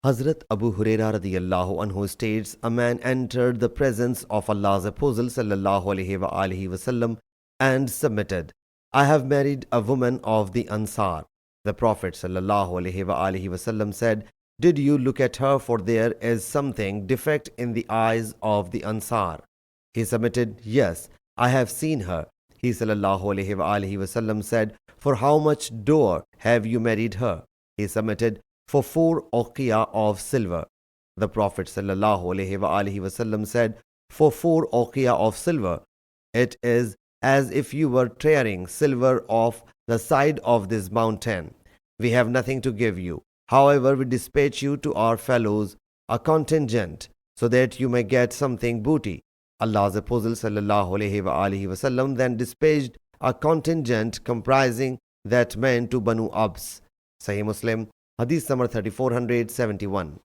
Hazrat Abu Huraira radiyallahu anhu states, a man entered the presence of Allah's Apostle sallallahu alaihi wasallam and submitted, I have married a woman of the Ansar. The Prophet sallallahu alaihi wasallam said, did you look at her, for there is something defect in the eyes of the Ansar? He submitted, yes, I have seen her. He sallallahu alaihi wasallam said, for how much dower have you married her? He submitted, for 4 uqiyah of silver. The Prophet sallallahu alaihi wasallam said, for 4 uqiyah of silver, it is as if you were tearing silver off the side of this mountain. We have nothing to give you. However, we dispatch you to our fellows, a contingent, so that you may get something booty. Allah's Apostle sallallahu alaihi wasallam then dispatched a contingent comprising that men to Banu Abs. Sahih Muslim Hadees number 3471.